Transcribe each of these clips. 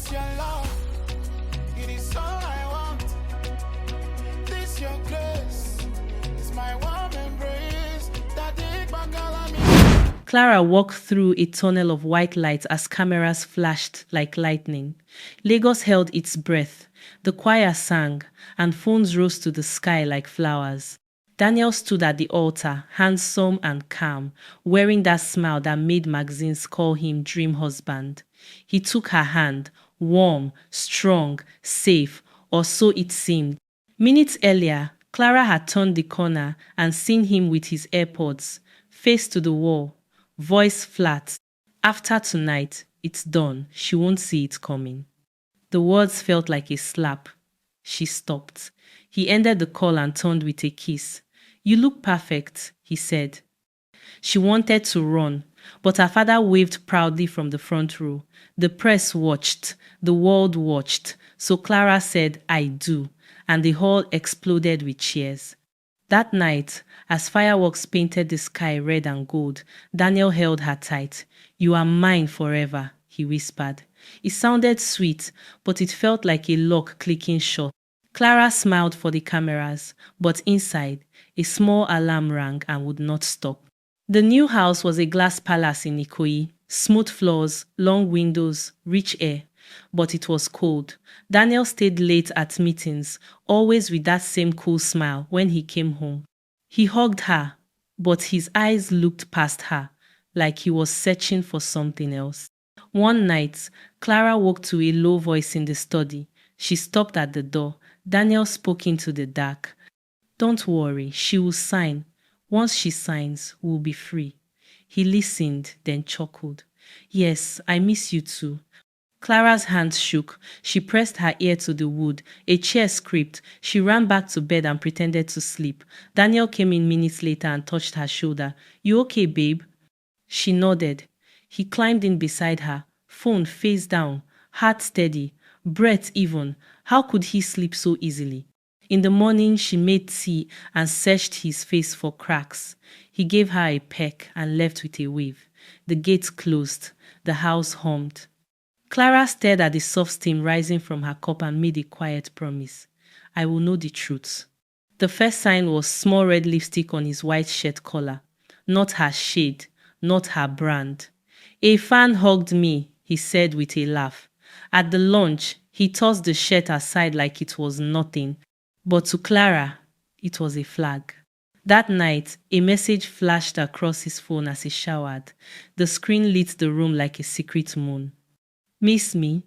This your love, it is all I want. This your grace, it's my warm embrace. That dig back all of me. Clara walked through a tunnel of white light as cameras flashed like lightning. Lagos held its breath. The choir sang, and phones rose to the sky like flowers. Daniel stood at the altar, handsome and calm, wearing that smile that made magazines call him dream husband. He took her hand, warm, strong, safe, or so it seemed. Minutes earlier, Clara had turned the corner and seen him with his AirPods, face to the wall, voice flat. After tonight, it's done. She won't see it coming. The words felt like a slap. She stopped. He ended the call and turned with a kiss. You look perfect, he said. She wanted to run, but her father waved proudly from the front row. The press watched, the world watched, so Clara said, I do, and the hall exploded with cheers. That night, as fireworks painted the sky red and gold, Daniel held her tight. You are mine forever, he whispered. It sounded sweet, but it felt like a lock clicking shut. Clara smiled for the cameras, but inside, a small alarm rang and would not stop. The new house was a glass palace in Ikoyi, smooth floors, long windows, rich air. But it was cold. Daniel stayed late at meetings, always with that same cool smile when he came home. He hugged her, but his eyes looked past her, like he was searching for something else. One night, Clara woke to a low voice in the study. She stopped at the door. Daniel spoke into the dark. Don't worry, she will sign. Once she signs, we'll be free. He listened, then chuckled. Yes, I miss you too. Clara's hands shook. She pressed her ear to the wood. A chair scraped. She ran back to bed and pretended to sleep. Daniel came in minutes later and touched her shoulder. You okay, babe? She nodded. He climbed in beside her, phone face down, heart steady, breath even. How could he sleep so easily? In the morning, she made tea and searched his face for cracks. He gave her a peck and left with a wave. The gates closed. The house hummed. Clara stared at the soft steam rising from her cup and made a quiet promise. I will know the truth. The first sign was small red lipstick on his white shirt collar. Not her shade, not her brand. A fan hugged me, he said with a laugh. At the lunch, he tossed the shirt aside like it was nothing. But to Clara, it was a flag. That night, a message flashed across his phone as he showered. The screen lit the room like a secret moon. Miss me?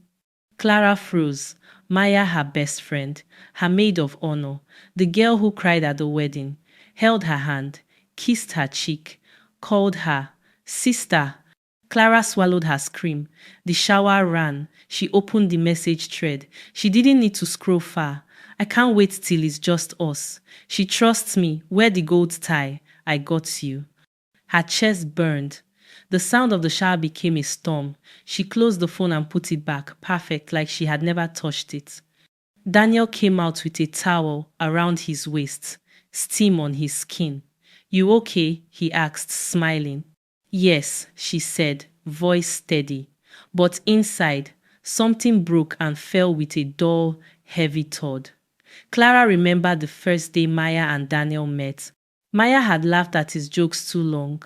Clara froze. Maya, her best friend, her maid of honor, the girl who cried at the wedding, held her hand, kissed her cheek, called her, sister. Clara swallowed her scream. The shower ran. She opened the message thread. She didn't need to scroll far. I can't wait till it's just us. She trusts me. Wear the gold tie. I got you. Her chest burned. The sound of the shower became a storm. She closed the phone and put it back, perfect, like she had never touched it. Daniel came out with a towel around his waist, steam on his skin. You okay? He asked, smiling. Yes, she said, voice steady. But inside, something broke and fell with a dull, heavy thud. Clara remembered the first day Maya and Daniel met. Maya had laughed at his jokes too long,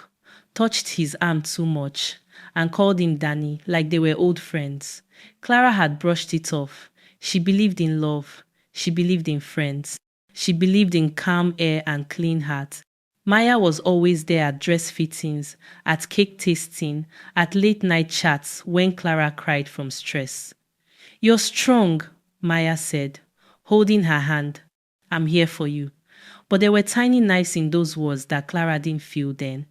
touched his arm too much, and called him Danny like they were old friends. Clara had brushed it off. She believed in love. She believed in friends. She believed in calm air and clean heart. Maya was always there at dress fittings, at cake tasting, at late-night chats when Clara cried from stress. You're strong, Maya said, holding her hand. I'm here for you. But there were tiny knives in those words that Clara didn't feel then.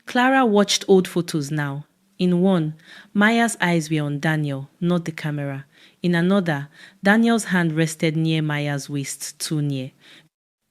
Clara watched old photos now. In one, Maya's eyes were on Daniel, not the camera. In another, Daniel's hand rested near Maya's waist, too near.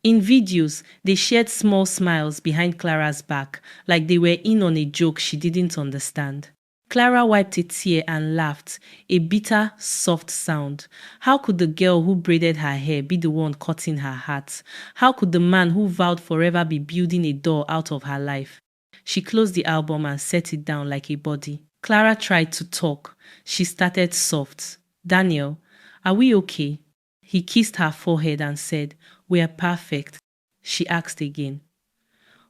In videos, they shared small smiles behind Clara's back, like they were in on a joke she didn't understand. Clara wiped a tear and laughed, a bitter, soft sound. How could the girl who braided her hair be the one cutting her heart? How could the man who vowed forever be building a doll out of her life? She closed the album and set it down like a body. Clara tried to talk. She started soft. Daniel, are we okay? He kissed her forehead and said, we are perfect. She asked again,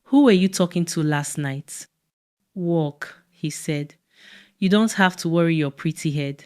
who were you talking to last night? Walk, he said. You don't have to worry your pretty head.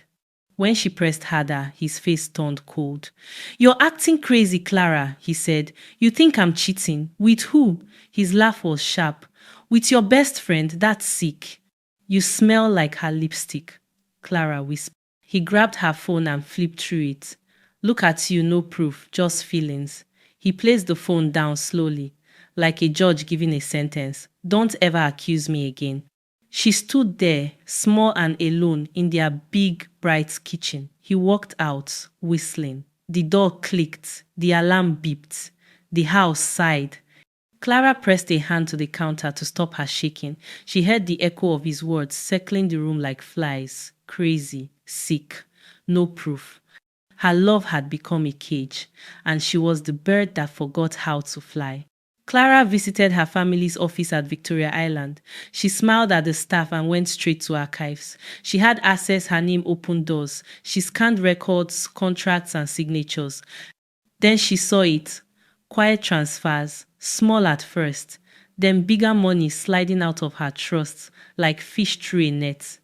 When she pressed harder, his face turned cold. You're acting crazy, Clara, he said. You think I'm cheating? With who? His laugh was sharp. With your best friend, that's sick. You smell like her lipstick, Clara whispered. He grabbed her phone and flipped through it. Look at you, no proof, just feelings. He placed the phone down slowly, like a judge giving a sentence. Don't ever accuse me again. She stood there, small and alone, in their big, bright kitchen. He walked out, whistling. The door clicked. The alarm beeped. The house sighed. Clara pressed a hand to the counter to stop her shaking. She heard the echo of his words circling the room like flies. Crazy, sick, no proof. Her love had become a cage, and she was the bird that forgot how to fly. Clara visited her family's office at Victoria Island. She smiled at the staff and went straight to archives. She had access, her name opened doors. She scanned records, contracts, and signatures. Then she saw it. Quiet transfers, small at first, then bigger money sliding out of her trusts like fish through a net.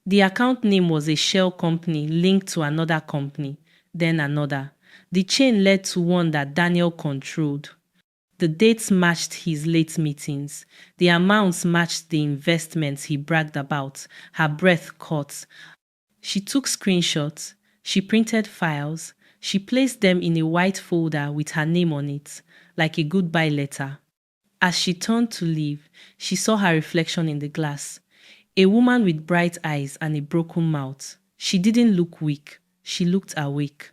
The account name was a shell company linked to another company, then another. The chain led to one that Daniel controlled. The dates matched his late meetings. The amounts matched the investments he bragged about. Her breath caught. She took screenshots. She printed files. She placed them in a white folder with her name on it, like a goodbye letter. As she turned to leave, she saw her reflection in the glass. A woman with bright eyes and a broken mouth. She didn't look weak. She looked awake.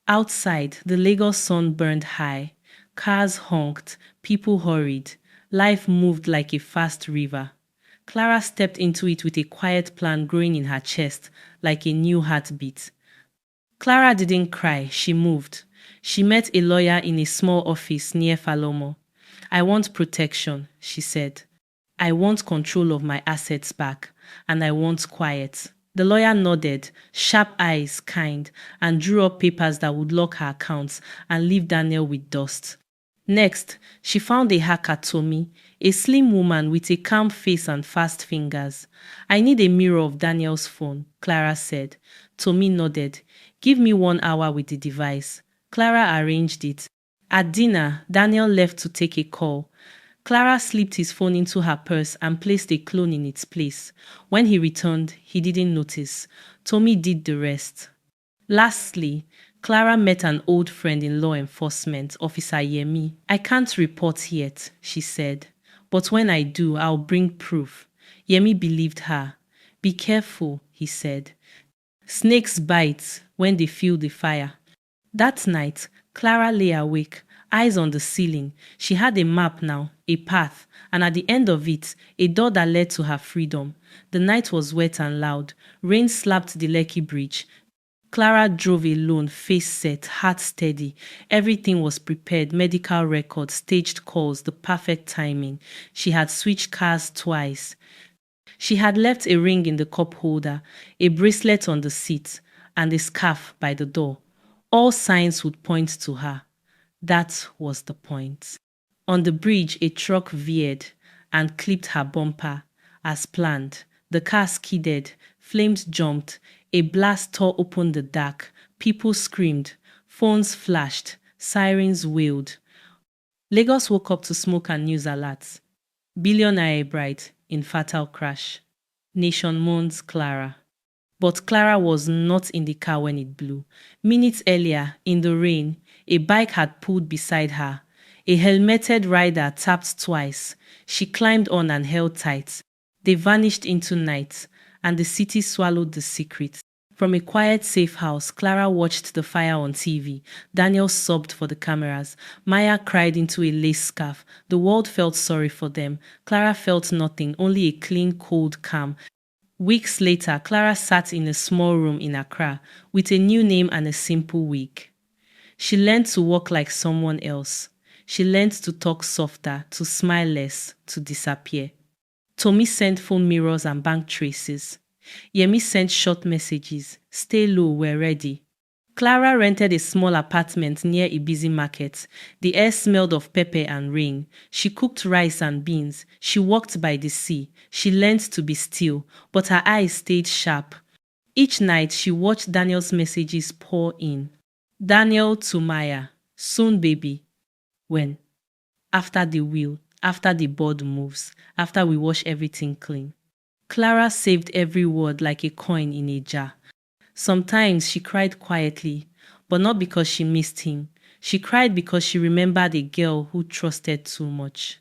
Outside, the Lagos sun burned high. Cars honked, people hurried. Life moved like a fast river. Clara stepped into it with a quiet plan growing in her chest, like a new heartbeat. Clara didn't cry, she moved. She met a lawyer in a small office near Falomo. I want protection, she said. I want control of my assets back, and I want quiet. The lawyer nodded, sharp eyes, kind, and drew up papers that would lock her accounts and leave Daniel with dust. Next, she found a hacker, Tommy, a slim woman with a calm face and fast fingers. I need a mirror of Daniel's phone, Clara said. Tommy nodded. Give me 1 hour with the device. Clara arranged it. At dinner, Daniel left to take a call. Clara slipped his phone into her purse and placed a clone in its place. When he returned, he didn't notice. Tommy did the rest. Lastly, Clara met an old friend in law enforcement, Officer Yemi. I can't report yet, she said. But when I do, I'll bring proof. Yemi believed her. Be careful, he said. Snakes bite when they feel the fire. That night, Clara lay awake, eyes on the ceiling. She had a map now, a path, and at the end of it, a door that led to her freedom. The night was wet and loud. Rain slapped the Lekki Bridge. Clara drove alone, face set, heart steady. Everything was prepared, medical records, staged calls, the perfect timing. She had switched cars twice. She had left a ring in the cup holder, a bracelet on the seat, and a scarf by the door. All signs would point to her. That was the point. On the bridge, a truck veered and clipped her bumper. As planned, the car skidded, flames jumped, a blast tore open the dark. People screamed, phones flashed, sirens wailed. Lagos woke up to smoke and news alerts. Billionaire bride in fatal crash. Nation mourns Clara. But Clara was not in the car when it blew. Minutes earlier, in the rain, a bike had pulled beside her. A helmeted rider tapped twice. She climbed on and held tight. They vanished into night, and the city swallowed the secret. From a quiet, safe house, Clara watched the fire on TV. Daniel sobbed for the cameras. Maya cried into a lace scarf. The world felt sorry for them. Clara felt nothing, only a clean, cold calm. Weeks later, Clara sat in a small room in Accra with a new name and a simple wig. She learned to walk like someone else. She learned to talk softer, to smile less, to disappear. Tommy sent phone mirrors and bank traces. Yemi sent short messages. Stay low, we're ready. Clara rented a small apartment near a busy market. The air smelled of pepper and rain. She cooked rice and beans. She walked by the sea. She learned to be still, but her eyes stayed sharp. Each night, she watched Daniel's messages pour in. Daniel to Maya. Soon, baby. When? After the wheel, after the board moves, after we wash everything clean. Clara saved every word like a coin in a jar. Sometimes she cried quietly, but not because she missed him. She cried because she remembered a girl who trusted too much.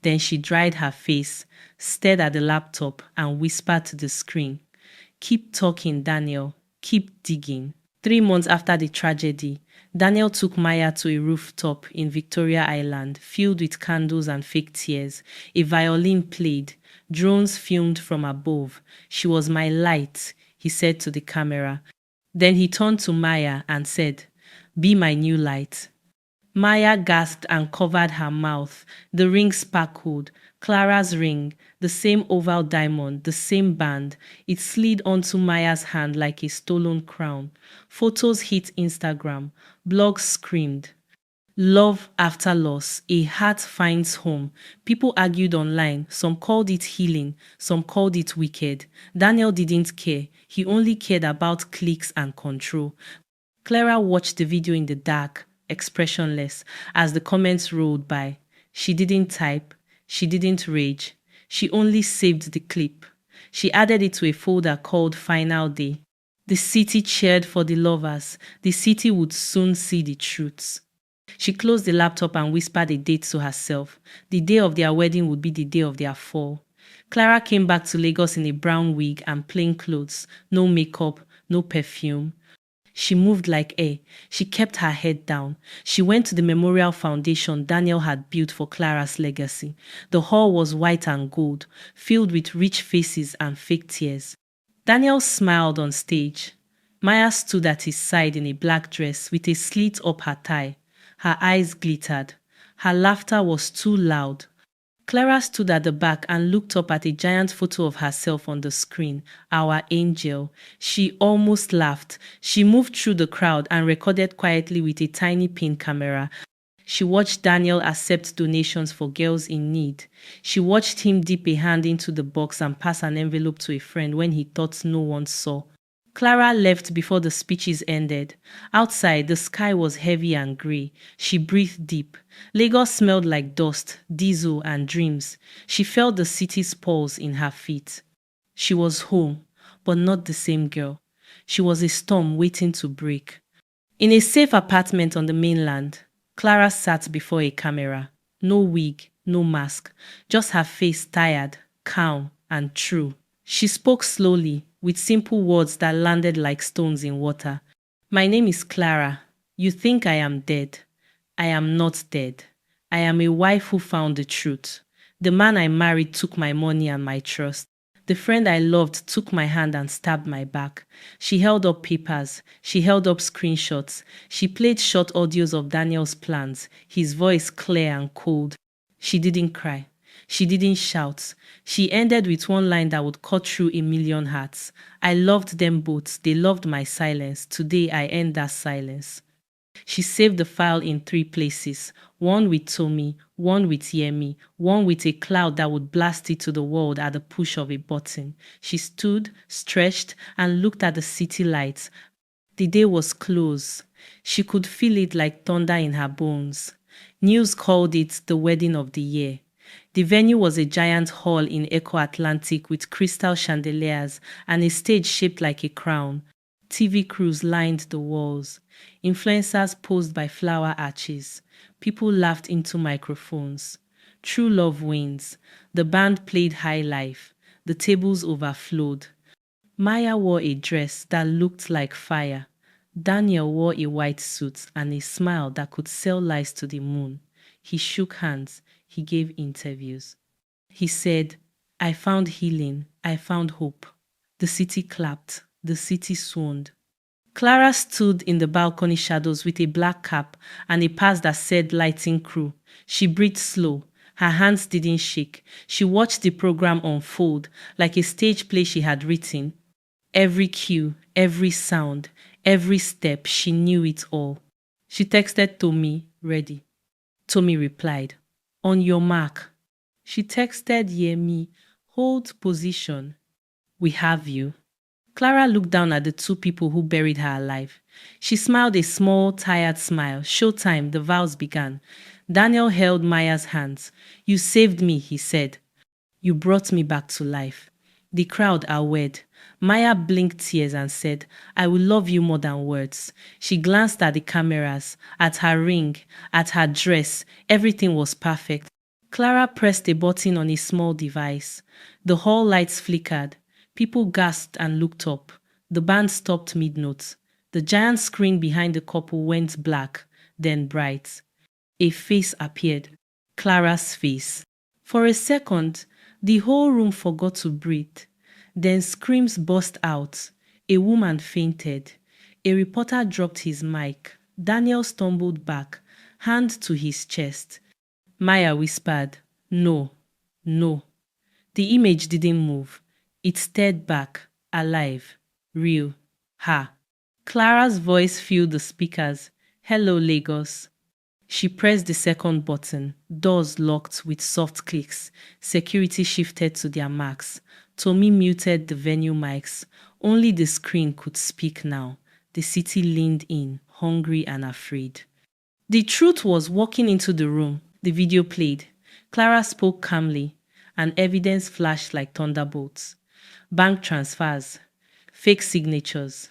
Then she dried her face, stared at the laptop, and whispered to the screen, "Keep talking, Daniel. Keep digging." 3 months after the tragedy, Daniel took Maya to a rooftop in Victoria Island, filled with candles and fake tears. A violin played. Drones filmed from above. "She was my light," he said to the camera. Then he turned to Maya and said, "Be my new light." Maya gasped and covered her mouth. The ring sparkled. Clara's ring, the same oval diamond, the same band. It slid onto Maya's hand like a stolen crown. Photos hit Instagram. Blogs screamed. Love after loss, a heart finds home. People argued online. Some called it healing, some called it wicked. Daniel didn't care. He only cared about clicks and control. Clara watched the video in the dark, expressionless, as the comments rolled by. She didn't type. She didn't rage. She only saved the clip. She added it to a folder called Final Day. The city cheered for the lovers. The city would soon see the truths. She closed the laptop and whispered a date to herself. The day of their wedding would be the day of their fall. Clara came back to Lagos in a brown wig and plain clothes. No makeup, no perfume. She moved like air. She kept her head down. She went to the memorial foundation Daniel had built for Clara's legacy. The hall was white and gold, filled with rich faces and fake tears. Daniel smiled on stage. Maya stood at his side in a black dress with a slit up her thigh. Her eyes glittered. Her laughter was too loud. Clara stood at the back and looked up at a giant photo of herself on the screen, our angel. She almost laughed. She moved through the crowd and recorded quietly with a tiny pin camera. She watched Daniel accept donations for girls in need. She watched him dip a hand into the box and pass an envelope to a friend when he thought no one saw. Clara left before the speeches ended. Outside, the sky was heavy and grey. She breathed deep. Lagos smelled like dust, diesel, and dreams. She felt the city's pulse in her feet. She was home, but not the same girl. She was a storm waiting to break. In a safe apartment on the mainland, Clara sat before a camera. No wig, no mask, just her face tired, calm, and true. She spoke slowly, with simple words that landed like stones in water. "My name is Clara. You think I am dead. I am not dead. I am a wife who found the truth. The man I married took my money and my trust. The friend I loved took my hand and stabbed my back." She held up papers. She held up screenshots. She played short audios of Daniel's plans, his voice clear and cold. She didn't cry. She didn't shout. She ended with one line that would cut through a million hearts. "I loved them both. They loved my silence. Today I end that silence." She saved the file in 3 places. One with Tommy, one with Yemi, one with a cloud that would blast it to the world at the push of a button. She stood, stretched, and looked at the city lights. The day was close. She could feel it like thunder in her bones. News called it the wedding of the year. The venue was a giant hall in Echo Atlantic with crystal chandeliers and a stage shaped like a crown. TV crews lined the walls. Influencers posed by flower arches. People laughed into microphones. True love wins. The band played high life. The tables overflowed. Maya wore a dress that looked like fire. Daniel wore a white suit and a smile that could sell lies to the moon. He shook hands. He gave interviews. He said, "I found healing. I found hope." The city clapped. The city swooned. Clara stood in the balcony shadows with a black cap and a pass that said lighting crew. She breathed slow. Her hands didn't shake. She watched the program unfold like a stage play she had written. Every cue, every sound, every step, she knew it all. She texted Tommy, ready. Tommy replied, on your mark. She texted Yemi, hold position. We have you. Clara looked down at the two people who buried her alive. She smiled a small, tired smile. Showtime, the vows began. Daniel held Maya's hands. You saved me, he said. You brought me back to life. The crowd are wed. Maya blinked tears and said, I will love you more than words. She glanced at the cameras, at her ring, at her dress. Everything was perfect. Clara pressed a button on a small device. The hall lights flickered. People gasped and looked up. The band stopped mid-note. The giant screen behind the couple went black, then bright. A face appeared. Clara's face. For a second, the whole room forgot to breathe. Then screams burst out. A woman fainted. A reporter dropped his mic. Daniel stumbled back, hand to his chest. Maya whispered, no, no. The image didn't move. It stared back, alive, real, her. Clara's voice filled the speakers. Hello, Lagos. She pressed the second button. Doors locked with soft clicks. Security shifted to their marks. Tommy muted the venue mics. Only the screen could speak now. The city leaned in, hungry and afraid. The truth was walking into the room. The video played. Clara spoke calmly, and evidence flashed like thunderbolts. Bank transfers, fake signatures,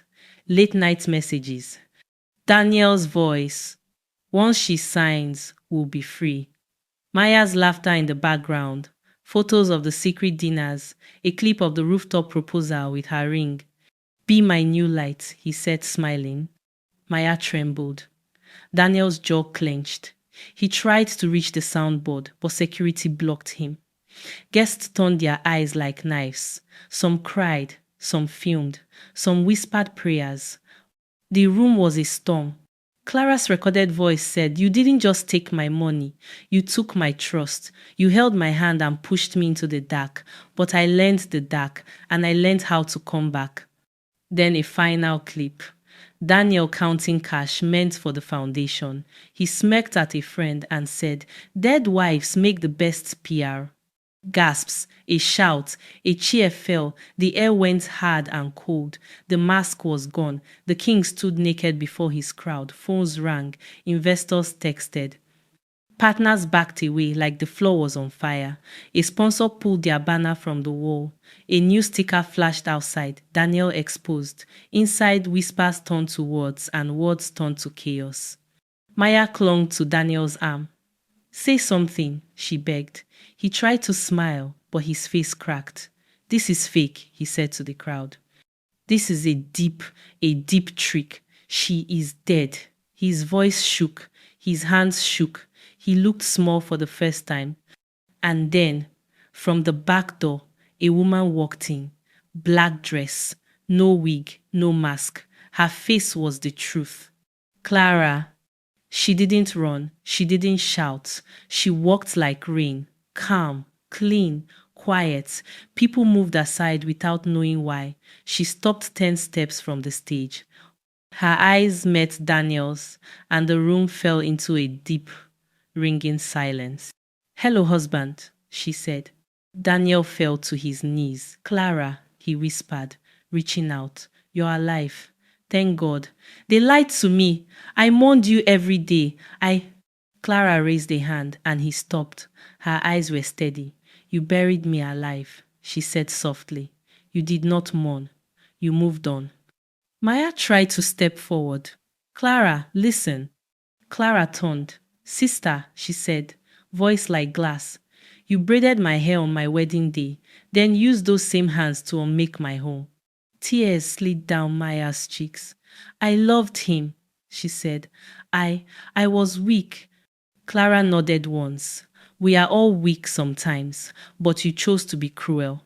late-night messages. Daniel's voice. Once she signs, we'll be free. Maya's laughter in the background. Photos of the secret dinners. A clip of the rooftop proposal with her ring. Be my new light, he said, smiling. Maya trembled. Daniel's jaw clenched. He tried to reach the soundboard, but security blocked him. Guests turned their eyes like knives. Some cried, some filmed, some whispered prayers. The room was a storm. Clara's recorded voice said, you didn't just take my money. You took my trust. You held my hand and pushed me into the dark. But I learned the dark, and I learned how to come back. Then a final clip. Daniel counting cash meant for the foundation. He smirked at a friend and said, dead wives make the best PR. Gasps, a shout, a cheer fell. The air went hard and cold. The mask was gone. The king stood naked before his crowd. Phones rang. Investors texted. Partners backed away like the floor was on fire. A sponsor pulled their banner from the wall. A new sticker flashed outside. Daniel exposed. Inside, whispers turned to words and words turned to chaos. Maya clung to Daniel's arm. Say something, she begged. He tried to smile, but his face cracked. This is fake, he said to the crowd. This is a deep trick. She is dead. His voice shook. His hands shook. He looked small for the first time. And then, from the back door, a woman walked in. Black dress, no wig, no mask. Her face was the truth. Clara. She didn't run. She didn't shout. She walked like rain. Calm, clean, quiet. People moved aside without knowing why. She stopped 10 steps from the stage. Her eyes met Daniel's, and the room fell into a deep, ringing silence. Hello, husband, she said. Daniel fell to his knees. Clara, he whispered, reaching out. You're alive. Thank God. They lied to me. I mourned you every day. Clara raised a hand and he stopped. Her eyes were steady. You buried me alive, she said softly. You did not mourn. You moved on. Maya tried to step forward. Clara, listen. Clara turned. Sister, she said, voice like glass. You braided my hair on my wedding day, then used those same hands to unmake my home. Tears slid down Maya's cheeks. I loved him, she said. I was weak. Clara nodded once. We are all weak sometimes, but you chose to be cruel.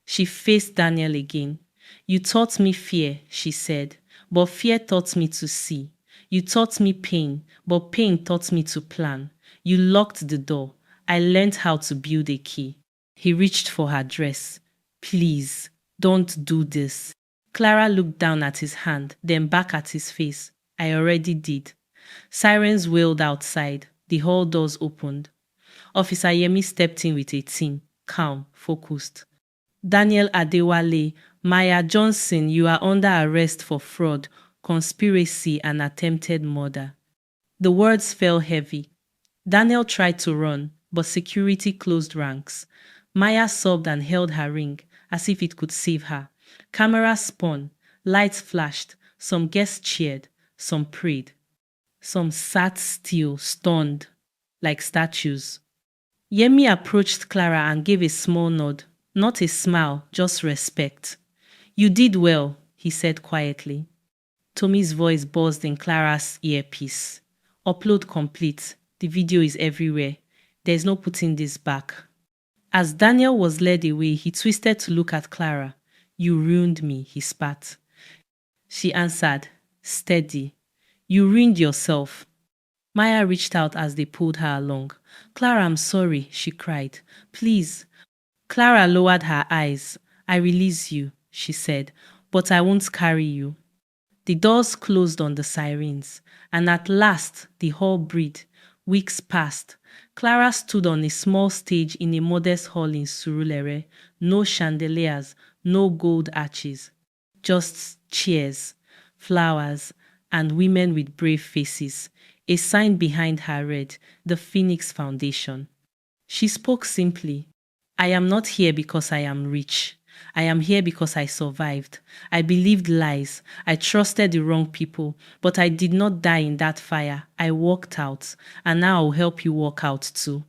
She faced Daniel again. You taught me fear, she said, but fear taught me to see. You taught me pain, but pain taught me to plan. You locked the door. I learned how to build a key. He reached for her dress. Please, don't do this. Clara looked down at his hand, then back at his face. I already did. Sirens wailed outside. The hall doors opened. Officer Yemi stepped in with a team, calm, focused. Daniel Adewale, Maya Johnson, you are under arrest for fraud, conspiracy, and attempted murder. The words fell heavy. Daniel tried to run, but security closed ranks. Maya sobbed and held her ring, as if it could save her. Cameras spun, lights flashed, some guests cheered, some prayed. Some sat still, stunned, like statues. Yemi approached Clara and gave a small nod, not a smile, just respect. You did well, he said quietly. Tommy's voice buzzed in Clara's earpiece. Upload complete. The video is everywhere. There's no putting this back. As Daniel was led away, he twisted to look at Clara. You ruined me, he spat. She answered, steady. You ruined yourself. Maya reached out as they pulled her along. Clara, I'm sorry, she cried. Please. Clara lowered her eyes. I release you, she said, but I won't carry you. The doors closed on the sirens, and at last the hall breathed. Weeks passed. Clara stood on a small stage in a modest hall in Surulere. No chandeliers, no gold arches. Just chairs, flowers, and women with brave faces. A sign behind her read, The Phoenix Foundation. She spoke simply. I am not here because I am rich. I am here because I survived. I believed lies. I trusted the wrong people, but I did not die in that fire. I walked out, and now I'll help you walk out too.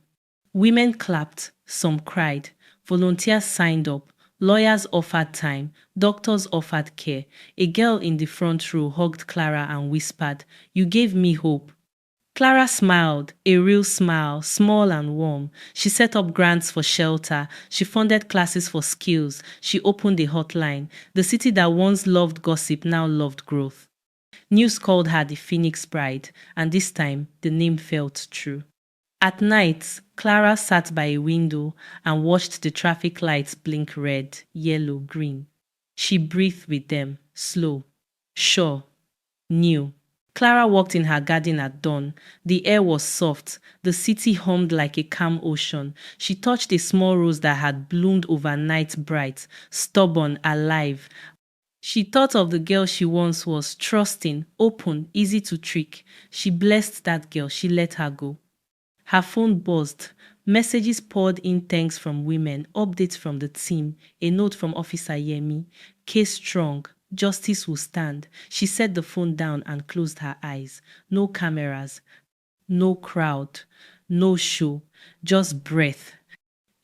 Women clapped, some cried. Volunteers signed up. Lawyers offered time. Doctors offered care. A girl in the front row hugged Clara and whispered, You gave me hope. Clara smiled, a real smile, small and warm. She set up grants for shelter. She funded classes for skills. She opened a hotline. The city that once loved gossip now loved growth. News called her the Phoenix Bride, and this time the name felt true. At night, Clara sat by a window and watched the traffic lights blink red, yellow, green. She breathed with them, slow, sure, new. Clara walked in her garden at dawn. The air was soft. The city hummed like a calm ocean. She touched a small rose that had bloomed overnight bright, stubborn, alive. She thought of the girl she once was, trusting, open, easy to trick. She blessed that girl. She let her go. Her phone buzzed. Messages poured in, thanks from women, updates from the team, a note from Officer Yemi. Case strong. Justice will stand. She set the phone down and closed her eyes. No cameras, no crowd, no show, just breath.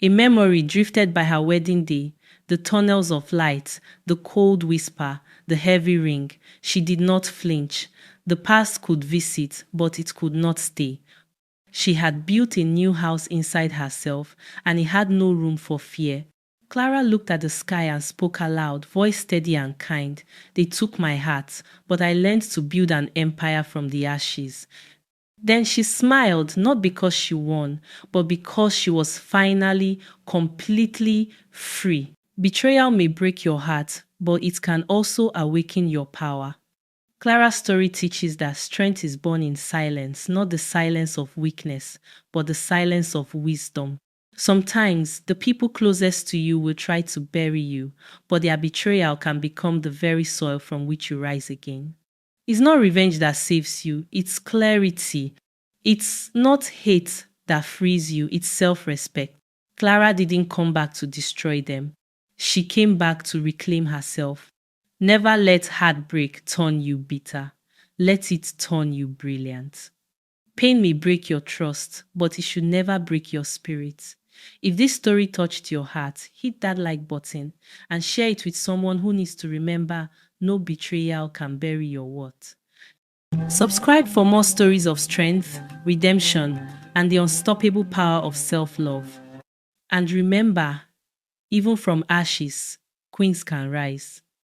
A memory drifted by her wedding day, the tunnels of light, the cold whisper, the heavy ring. She did not flinch. The past could visit, but it could not stay. She had built a new house inside herself, and it had no room for fear. Clara looked at the sky and spoke aloud, voice steady and kind. They took my heart, but I learned to build an empire from the ashes. Then she smiled, not because she won, but because she was finally, completely free. Betrayal may break your heart, but it can also awaken your power. Clara's story teaches that strength is born in silence, not the silence of weakness, but the silence of wisdom. Sometimes, the people closest to you will try to bury you, but their betrayal can become the very soil from which you rise again. It's not revenge that saves you, it's clarity. It's not hate that frees you, it's self-respect. Clara didn't come back to destroy them. She came back to reclaim herself. Never let heartbreak turn you bitter. Let it turn you brilliant. Pain may break your trust, but it should never break your spirit. If this story touched your heart, hit that like button and share it with someone who needs to remember no betrayal can bury your worth. Subscribe for more stories of strength, redemption, and the unstoppable power of self-love. And remember, even from ashes, queens can rise.